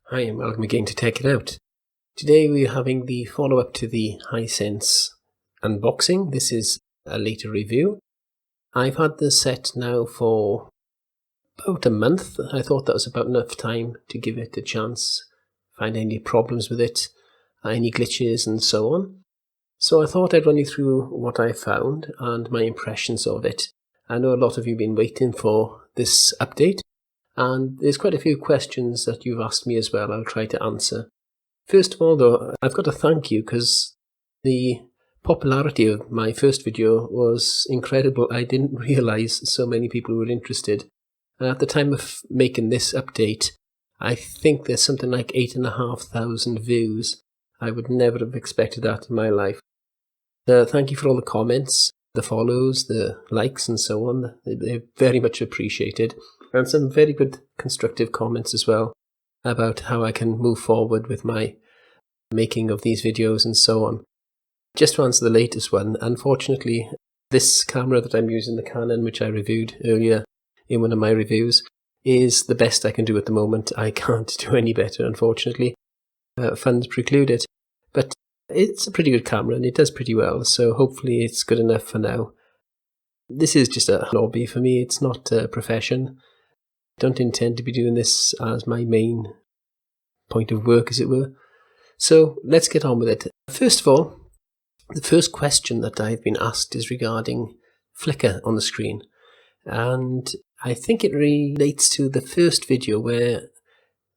Hi and welcome again to Tech It Out. Today we're having the follow-up to the Hisense unboxing. This is a later review. I've had this set now for about a month. I thought that was about enough time to give it a chance, find any problems with it, any glitches and so on. So I thought I'd run you through what I found and my impressions of it. I know a lot of you have been waiting for this update, and there's quite a few questions that you've asked me as well. I'll try to answer. First of all though, I've got to thank you because the popularity of my first video was incredible. I didn't realize so many people were interested. At the time of making this update, I think there's something like 8,500 views. I would never have expected that in my life. Thank you for all the comments, the follows, the likes and so on. They're very much appreciated. And some very good constructive comments as well about how I can move forward with my making of these videos and so on. Just to answer the latest one, unfortunately, this camera that I'm using, the Canon, which I reviewed earlier in one of my reviews, is the best I can do at the moment. I can't do any better, unfortunately. Funds preclude it. But it's a pretty good camera and it does pretty well, so hopefully it's good enough for now. This is just a hobby for me, it's not a profession. Don't intend to be doing this as my main point of work, as it were. So let's get on with it. First of all, the first question that I've been asked is regarding flicker on the screen. And I think it relates to the first video where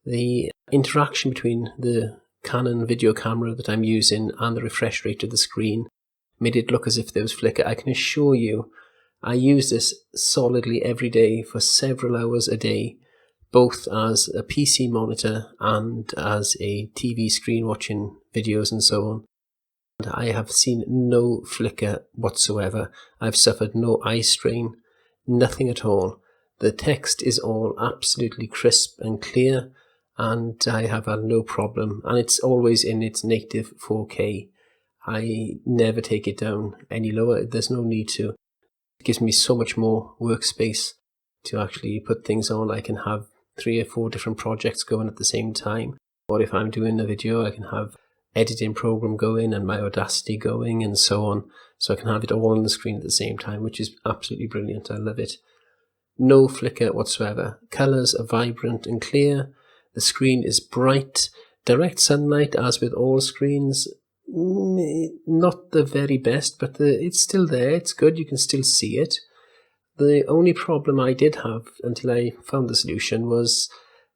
the interaction between the Canon video camera that I'm using and the refresh rate of the screen made it look as if there was flicker. I can assure you, I use this solidly every day for several hours a day, both as a PC monitor and as a TV screen watching videos and so on. And I have seen no flicker whatsoever. I've suffered no eye strain, nothing at all. The text is all absolutely crisp and clear, and I have had no problem. And it's always in its native 4K. I never take it down any lower. There's no need to. It gives me so much more workspace to actually put things on. I can have 3 or 4 different projects going at the same time. Or if I'm doing a video, I can have editing program going and my Audacity going and so on. So I can have it all on the screen at the same time, which is absolutely brilliant. I love it. No flicker whatsoever. Colors are vibrant and clear. The screen is bright. Direct sunlight, as with all screens, not the very best, but it's still there. It's good. You can still see it. The only problem I did have until I found the solution was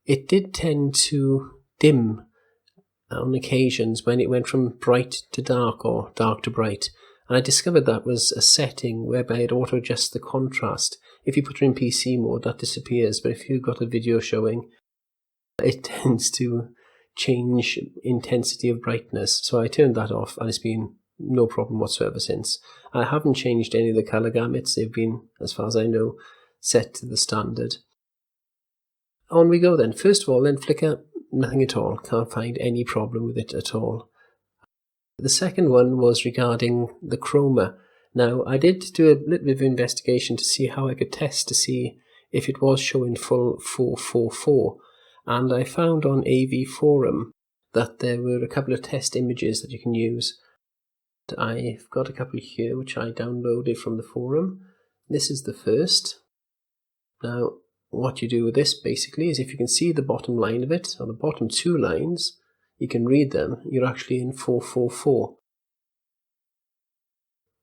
it did tend to dim on occasions when it went from bright to dark or dark to bright. And I discovered that was a setting whereby it auto adjusts the contrast. If you put it in PC mode, that disappears. But if you've got a video showing, it tends to change intensity of brightness. So I turned that off and it's been no problem whatsoever since. I haven't changed any of the color gamuts. They've been, as far as I know, set to the standard. On we go then. First of all, then flicker, nothing at all. Can't find any problem with it at all. The second one was regarding the Chroma. Now, I did do a little bit of investigation to see how I could test to see if it was showing full 444. And I found on AV Forum that there were a couple of test images that you can use. I've got a couple here which I downloaded from the forum. This is the first. Now, what you do with this basically is if you can see the bottom line of it, or the bottom 2 lines, you can read them, you're actually in 444.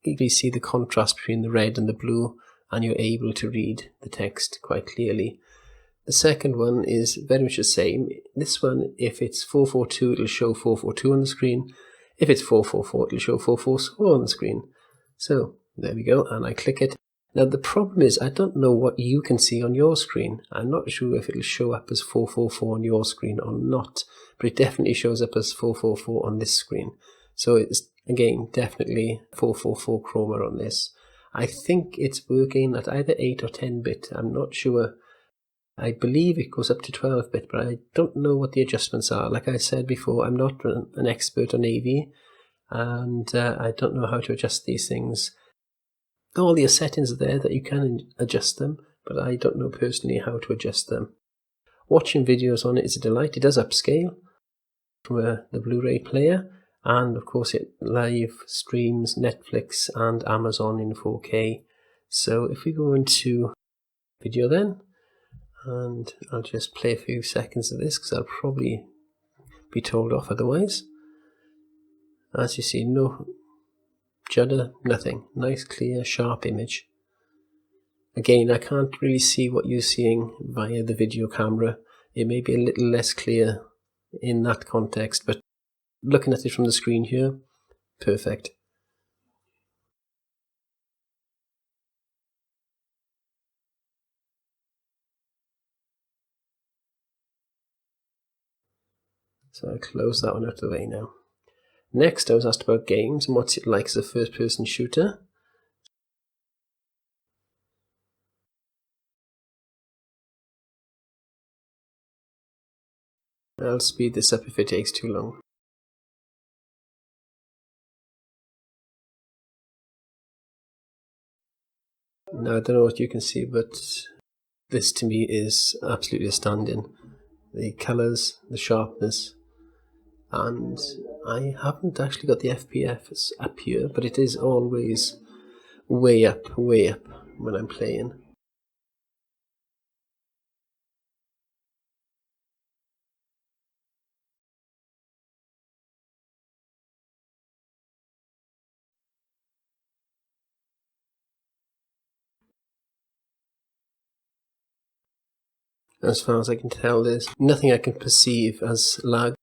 You can see the contrast between the red and the blue, and you're able to read the text quite clearly. The second one is very much the same. This one, if it's 442, it'll show 442 on the screen. If it's 444, it'll show 444 on the screen. So, there we go, and I click it. Now, the problem is, I don't know what you can see on your screen. I'm not sure if it'll show up as 444 on your screen or not, but it definitely shows up as 444 on this screen. So it's, again, definitely 444 Chroma on this. I think it's working at either 8 or 10-bit. I'm not sure. I believe it goes up to 12-bit, but I don't know what the adjustments are. Like I said before, I'm not an expert on AV, and I don't know how to adjust these things. All the settings are there that you can adjust them, but I don't know personally how to adjust them. Watching videos on it is a delight. It does upscale from the Blu-ray player, and of course it live streams Netflix and Amazon in 4K. So if we go into video then, and I'll just play a few seconds of this because I'll probably be told off otherwise. As you see, no judder, nothing. Nice, clear, sharp image. Again, I can't really see what you're seeing via the video camera. It may be a little less clear in that context, but looking at it from the screen here, perfect. So I'll close that one out of the way now. Next, I was asked about games and what's it like as a first-person shooter. I'll speed this up if it takes too long. Now, I don't know what you can see, but this to me is absolutely astounding. The colours, the sharpness, and I haven't actually got the FPS up here, but it is always way up when I'm playing. As far as I can tell, there's nothing I can perceive as lag.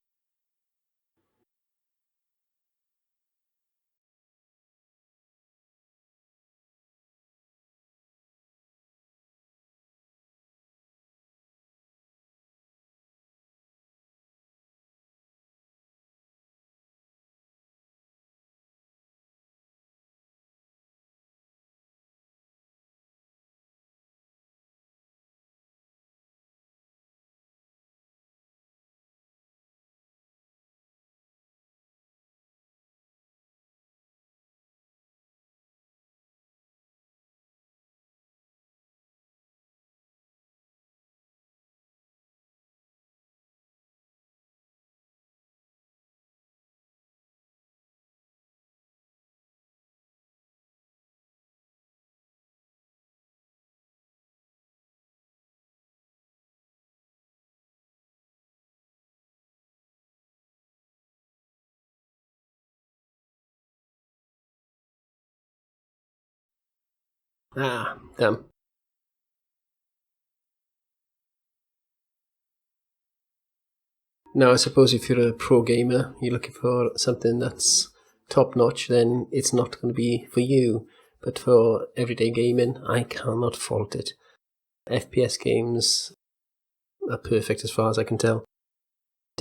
Ah, damn. Now, I suppose if you're a pro gamer, you're looking for something that's top notch, then it's not going to be for you. But for everyday gaming, I cannot fault it. FPS games are perfect as far as I can tell.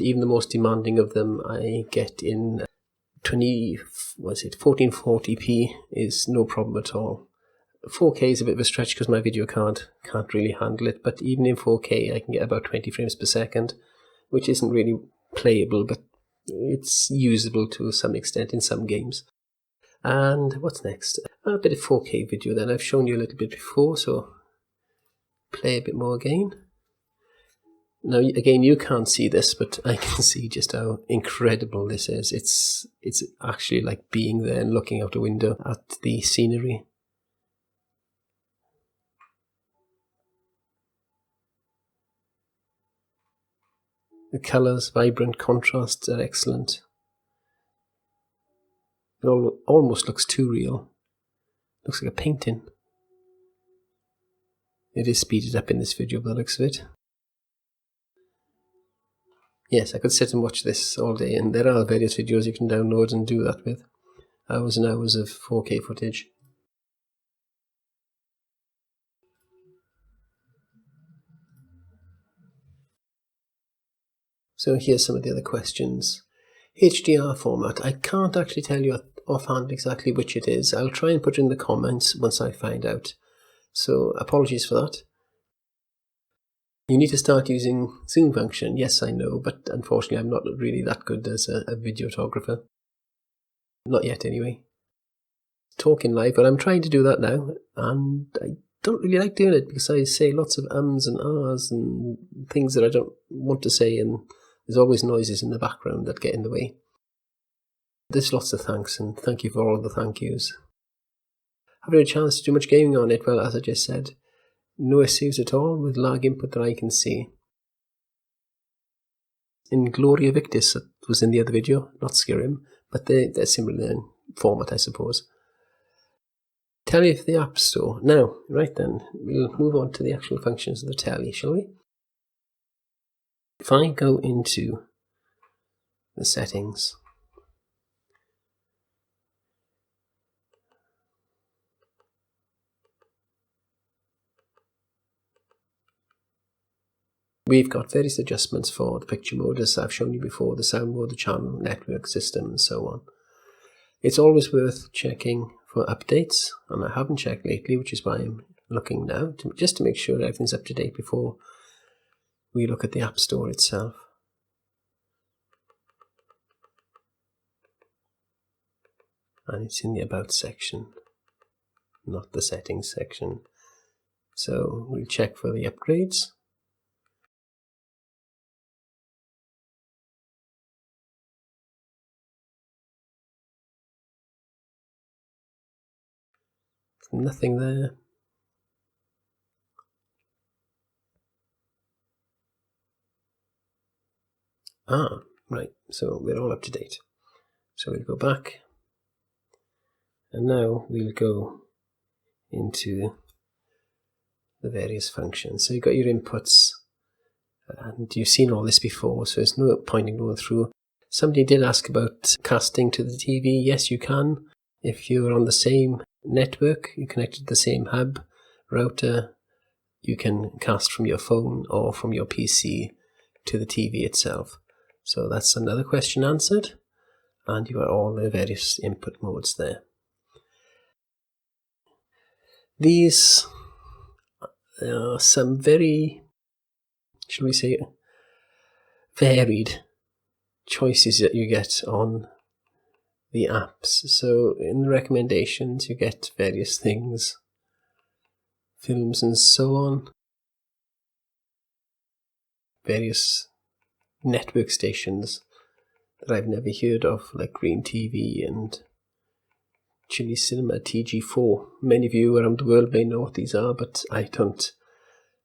Even the most demanding of them I get in 1440p is no problem at all. 4K is a bit of a stretch because my video card can't really handle it, but even in 4K I can get about 20 frames per second, which isn't really playable, but it's usable to some extent in some games. And what's next? A bit of 4K video then. I've shown you a little bit before, so play a bit more again. Now, again, you can't see this, but I can see just how incredible this is. It's actually like being there and looking out a window at the scenery. The colours, vibrant contrasts are excellent. It almost looks too real. Looks like a painting. It is speeded up in this video by the looks of it. Yes, I could sit and watch this all day, and there are various videos you can download and do that with. Hours and hours of 4K footage. So here's some of the other questions. HDR format. I can't actually tell you offhand exactly which it is. I'll try and put it in the comments once I find out. So apologies for that. You need to start using zoom function. Yes, I know, but unfortunately I'm not really that good as a videographer. Not yet anyway. Talking live, but I'm trying to do that now, and I don't really like doing it because I say lots of ums and ahs and things that I don't want to say, and there's always noises in the background that get in the way. There's lots of thanks, and thank you for all the thank yous. Haven't had a chance to do much gaming on it. Well, as I just said, no issues at all with lag input that I can see. In Gloria Victis, that was in the other video, not Skyrim, but they're similar in format, I suppose. Telly for the App Store. Now, right then, we'll move on to the actual functions of the telly, shall we? If I go into the settings, we've got various adjustments for the picture mode, as I've shown you before, the sound mode, the channel, network, system, and so on. It's always worth checking for updates, and I haven't checked lately, which is why I'm looking now, just to make sure everything's up to date before we look at the App Store itself. And it's in the About section, not the Settings section. So we'll check for the upgrades. Nothing there. Ah, right, so we're all up to date. So we'll go back, and now we'll go into the various functions. So you've got your inputs, and you've seen all this before, so there's no point in going through. Somebody did ask about casting to the TV. Yes, you can. If you're on the same network, you're connected to the same hub router, you can cast from your phone or from your PC to the TV itself. So that's another question answered, and you've got all the various input modes there. These are some very, shall we say, varied choices that you get on the apps. So in the recommendations, you get various things, films and so on, various network stations that I've never heard of, like Green TV and Chili Cinema, TG4. Many of you around the world may know what these are, but I don't.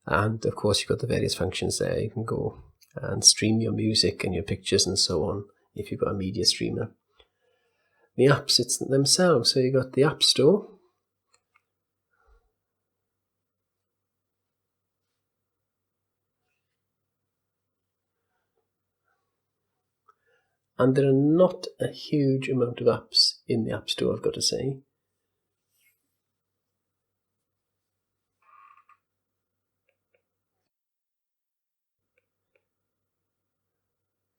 And of course, you've got the various functions there. You can go and stream your music and your pictures and so on if you've got a media streamer. The apps themselves, so you've got the App Store. And there are not a huge amount of apps in the App Store, I've got to say.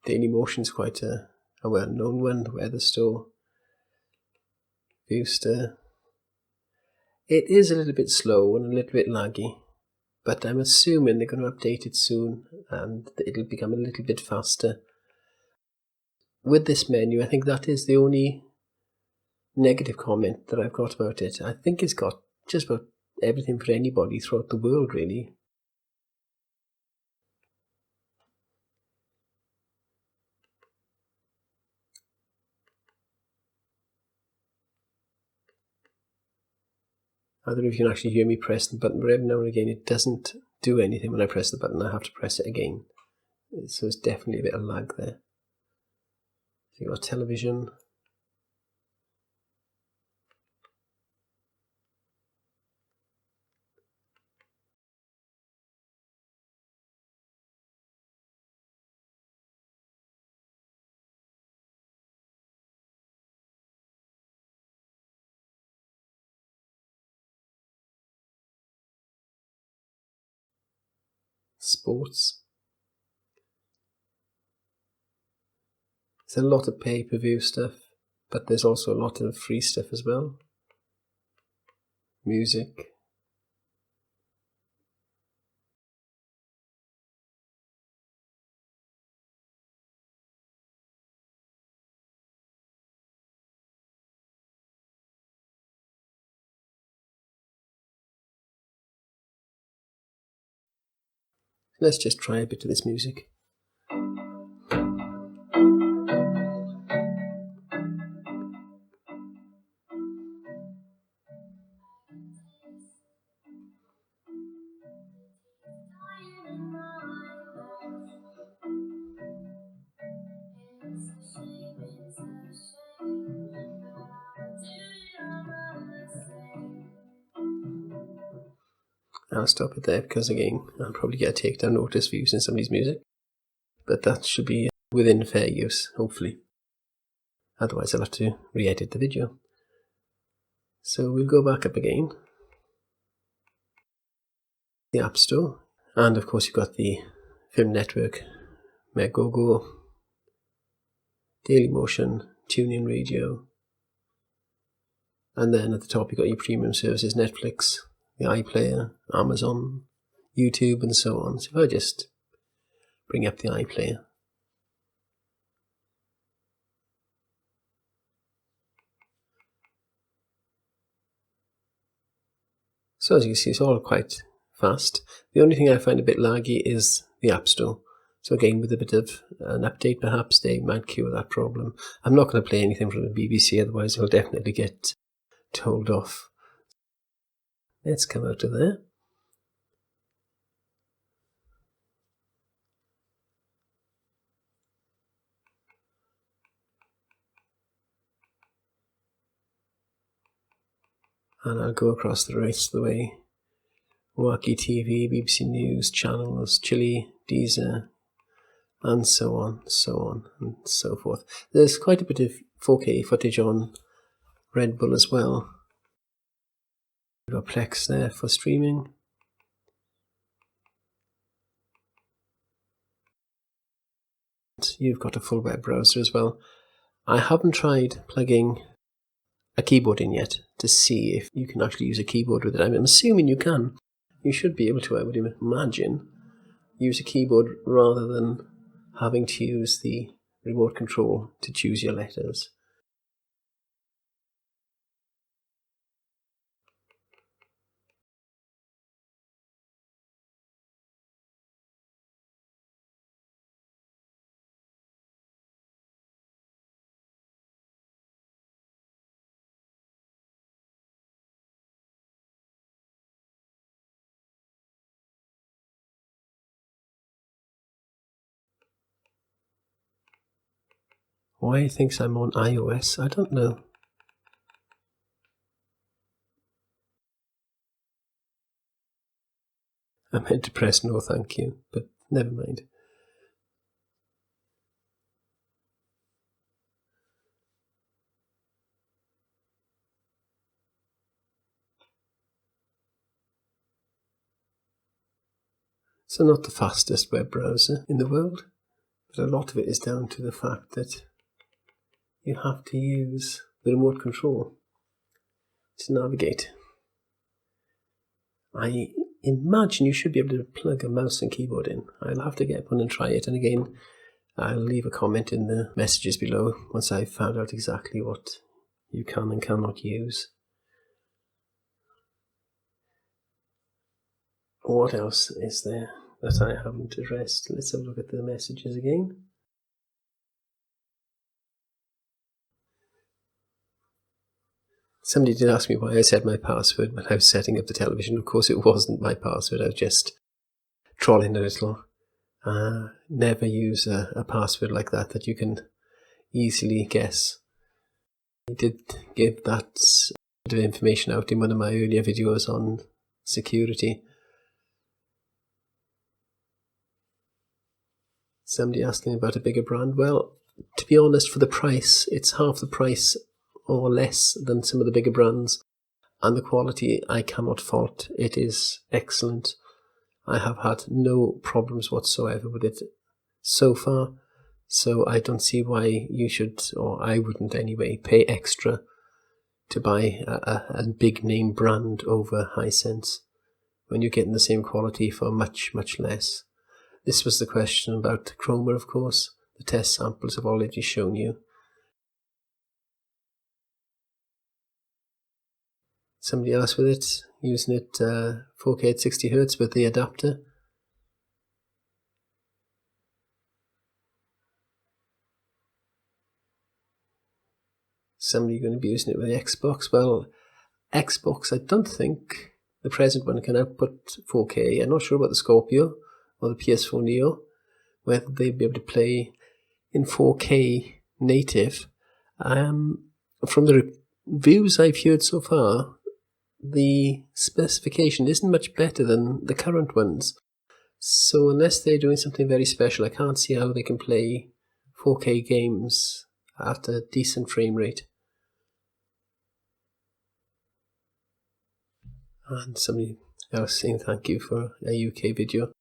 Dailymotion's quite a well-known one, the Weather Store, Viewster. It is a little bit slow and a little bit laggy, but I'm assuming they're going to update it soon and it'll become a little bit faster. With this menu, I think that is the only negative comment that I've got about it. I think it's got just about everything for anybody throughout the world, really. I don't know if you can actually hear me press the button, but every now and again it doesn't do anything when I press the button. I have to press it again. So it's definitely a bit of lag there. So you've got television. Sports. There's a lot of pay-per-view stuff, but there's also a lot of free stuff as well. Music. Let's just try a bit of this music. I'll stop it there because again, I'll probably get a takedown notice for using somebody's music. But that should be within fair use, hopefully. Otherwise I'll have to re-edit the video. So we'll go back up again. The App Store. And of course you've got the Film Network, Megogo, Dailymotion, TuneIn Radio. And then at the top you've got your premium services, Netflix, the iPlayer, Amazon, YouTube and so on. So if I just bring up the iPlayer. So as you can see, it's all quite fast. The only thing I find a bit laggy is the App Store. So again, with a bit of an update, perhaps they might cure that problem. I'm not going to play anything from the BBC, otherwise I'll definitely get told off. Let's come out of there. And I'll go across the rest of the way. Wacky TV, BBC News, channels, Chile, Deezer, and so on, and so forth. There's quite a bit of 4K footage on Red Bull as well. We've got Plex there for streaming. You've got a full web browser as well. I haven't tried plugging a keyboard in yet to see if you can actually use a keyboard with it. I'm assuming you can. You should be able to, I would imagine, use a keyboard rather than having to use the remote control to choose your letters. Why he thinks I'm on iOS, I don't know. I meant to press no thank you, but never mind. So not the fastest web browser in the world, but a lot of it is down to the fact that you have to use the remote control to navigate. I imagine you should be able to plug a mouse and keyboard in. I'll have to get one and try it, and again I'll leave a comment in the messages below once I've found out exactly what you can and cannot use. What else is there that I haven't addressed? Let's have a look at the messages again. Somebody did ask me why I said my password when I was setting up the television. Of course it wasn't my password, I was just trolling a little. Never use a password like that you can easily guess. I did give that bit of information out in one of my earlier videos on security. Somebody asking about a bigger brand. Well, to be honest, for the price, it's half the price or less than some of the bigger brands, and the quality I cannot fault. It is excellent. I have had no problems whatsoever with it so far, so I don't see why you should, or I wouldn't anyway, pay extra to buy a big name brand over Hisense when you're getting the same quality for much, much less. This was the question about Chroma, of course. The test samples have already shown you. Somebody else with it, using it 4K at 60 Hz with the adapter. somebody going to be using it with the Xbox? Well, Xbox, I don't think the present one can output 4K. I'm not sure about the Scorpio or the PS4 Neo, whether they'd be able to play in 4K native. From the reviews I've heard so far, the specification isn't much better than the current ones. So unless they're doing something very special, I can't see how they can play 4K games at a decent frame rate. And somebody else saying thank you for a UK video.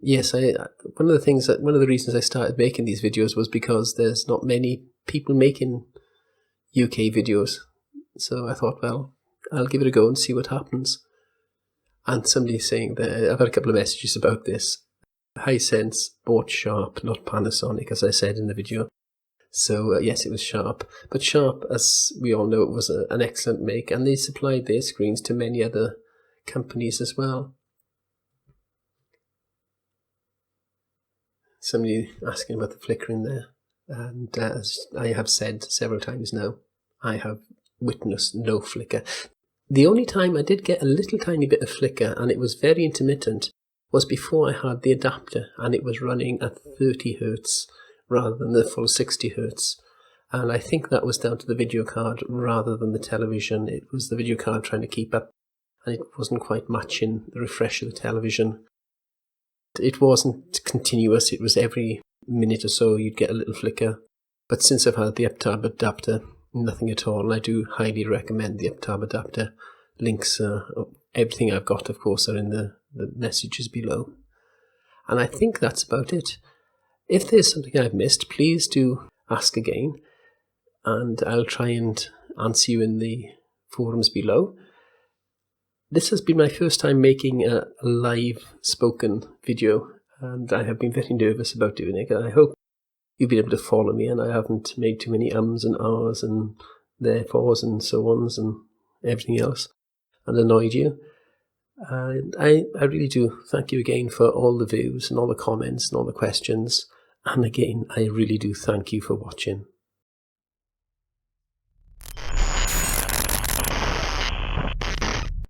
Yes, one of the reasons I started making these videos was because there's not many people making UK videos. So I thought, well, I'll give it a go and see what happens. And somebody's saying that I've had a couple of messages about this. Hisense bought Sharp, not Panasonic, as I said in the video. So yes, it was Sharp. But Sharp, as we all know, it was an excellent make, and they supplied their screens to many other companies as well. Somebody asking about the flickering there. And as I have said several times now, I have witnessed no flicker. The only time I did get a little tiny bit of flicker, and it was very intermittent, was before I had the adapter, and it was running at 30 Hz rather than the full 60 Hz. And I think that was down to the video card rather than the television. It was the video card trying to keep up, and it wasn't quite matching the refresh of the television. It wasn't continuous, it was every minute or so you'd get a little flicker. But since I've had the UpTab adapter, nothing at all. And I do highly recommend the UpTab adapter. Links, everything I've got, of course, are in the messages below. And I think that's about it. If there's something I've missed, please do ask again, and I'll try and answer you in the forums below. This has been my first time making a live spoken video, and I have been very nervous about doing it. I hope you've been able to follow me, and I haven't made too many ums and ahs and therefores and so ons and everything else and annoyed you. And I really do thank you again for all the views and all the comments and all the questions. And again, I really do thank you for watching.